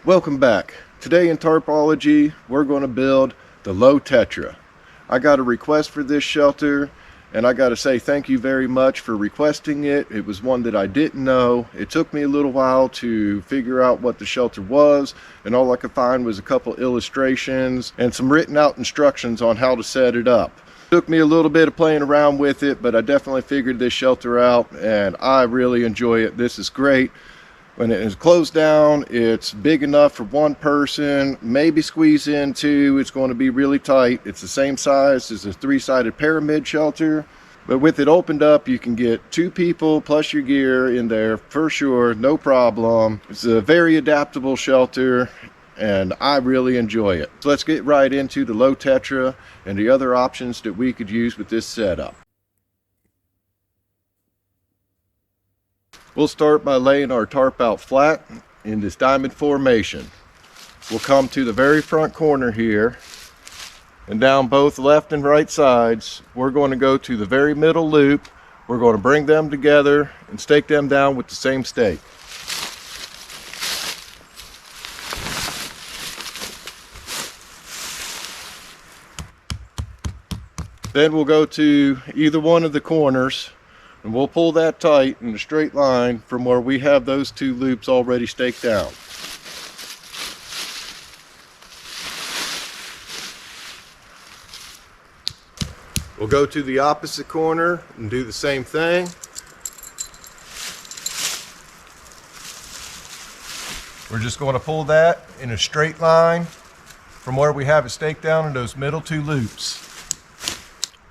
Welcome back. Today in Tarpology, we're going to build the Low Tetra. I got a request for this shelter, and I got to say thank you very much for requesting it. It was one that I didn't know. It took me a little while to figure out what the shelter was, and all I could find was a couple illustrations and some written out instructions on how to set it up. It took me a little bit of playing around with it, but I definitely figured this shelter out, and I really enjoy it. This is great. When it is closed down, it's big enough for one person, maybe squeeze in two. It's going to be really tight. It's the same size as a three-sided pyramid shelter, but with it opened up, you can get two people plus your gear in there for sure, no problem. It's a very adaptable shelter, and I really enjoy it. So let's get right into the Low Tetra and the other options that we could use with this setup. We'll start by laying our tarp out flat in this diamond formation. We'll come to the very front corner here, and down both left and right sides, we're going to go to the very middle loop. We're going to bring them together and stake them down with the same stake. Then we'll go to either one of the corners, and we'll pull that tight in a straight line from where we have those two loops already staked down. We'll go to the opposite corner and do the same thing. We're just going to pull that in a straight line from where we have it staked down in those middle two loops.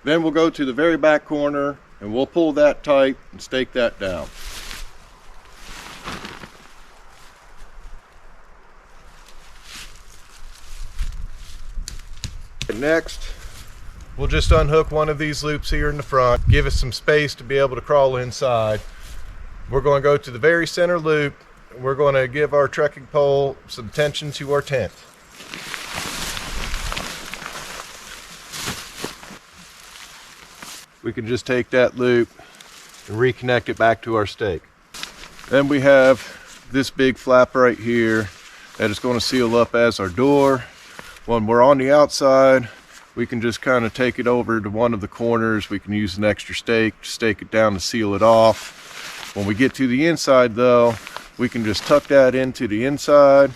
Then we'll go to the very back corner and we'll pull that tight and stake that down. Next, we'll just unhook one of these loops here in the front, give us some space to be able to crawl inside. We're going to go to the very center loop, and we're going to give our trekking pole some tension to our tent. We can just take that loop and reconnect it back to our stake. Then we have this big flap right here that is going to seal up as our door. When we're on the outside, we can just kind of take it over to one of the corners. We can use an extra stake to stake it down to seal it off. When we get to the inside though, we can just tuck that into the inside.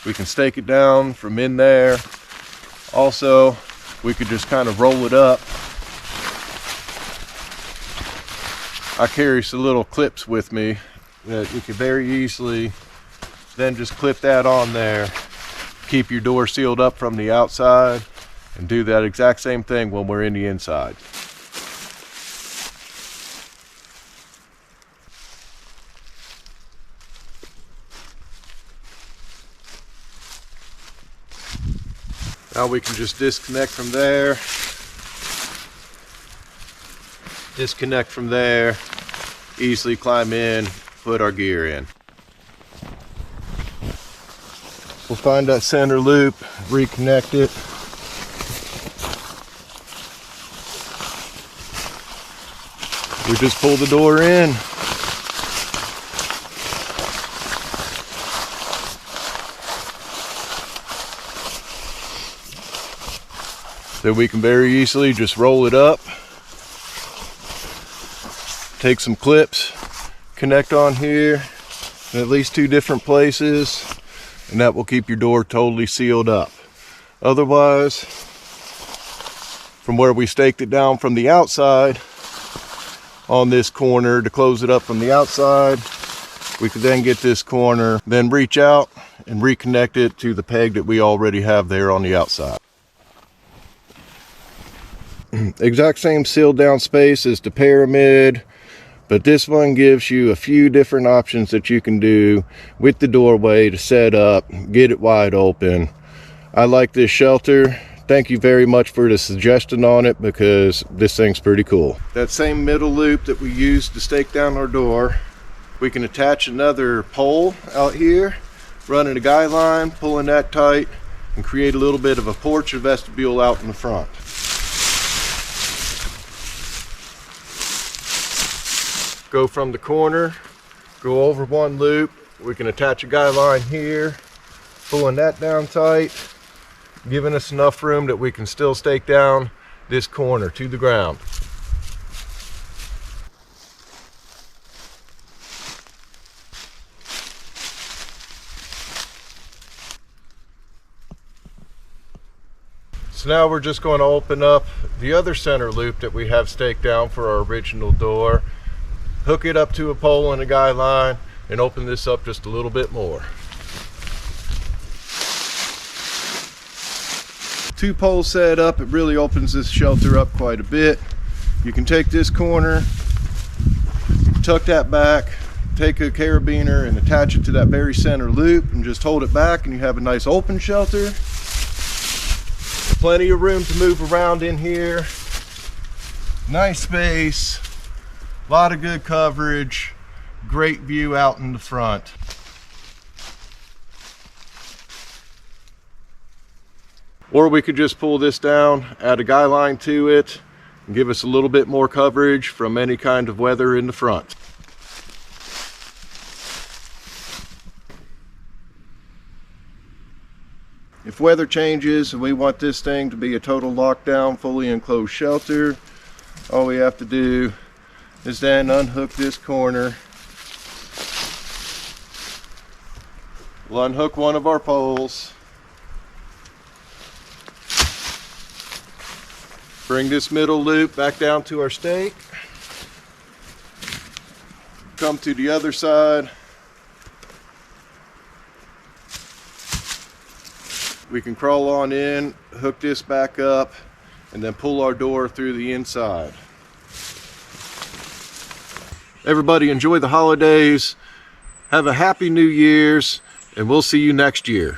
We can stake it down from in there. Also, we could just kind of roll it up. I carry some little clips with me that you can very easily then just clip that on there, keep your door sealed up from the outside, and do that exact same thing when we're in the inside. Now we can just disconnect from there. Disconnect from there, easily climb in, put our gear in. We'll find that center loop, reconnect it. We just pull the door in. Then we can very easily just roll it up. Take some clips, connect on here in at least two different places, and that will keep your door totally sealed up. Otherwise, from where we staked it down from the outside on this corner to close it up from the outside, we could then get this corner, then reach out and reconnect it to the peg that we already have there on the outside. Exact same sealed down space as the pyramid, but this one gives you a few different options that you can do with the doorway to set up, get it wide open. I like this shelter. Thank you very much for the suggestion on it, because this thing's pretty cool. That same middle loop that we used to stake down our door, we can attach another pole out here, running a guy line, pulling that tight, and create a little bit of a porch or vestibule out in the front. Go from the corner, go over one loop. We can attach a guy line here, Pulling that down tight, giving us enough room that we can still stake down this corner to the ground. So now we're just going to open up the other center loop that we have staked down for our original door, hook it up to a pole and a guy line, and open this up just a little bit more. 2 poles set up, it really opens this shelter up quite a bit. You can take this corner, tuck that back, take a carabiner and attach it to that very center loop and just hold it back, and you have a nice open shelter. Plenty of room to move around in here. Nice space, a lot of good coverage, great view out in the front. Or we could just pull this down, add a guy line to it, and give us a little bit more coverage from any kind of weather in the front. If weather changes and we want this thing to be a total lockdown, fully enclosed shelter, all we have to do is then unhook this corner. We'll unhook one of our poles. Bring this middle loop back down to our stake. Come to the other side. We can crawl on in, hook this back up, and then pull our door through the inside. Everybody enjoy the holidays. Have a happy New Year's, and we'll see you next year.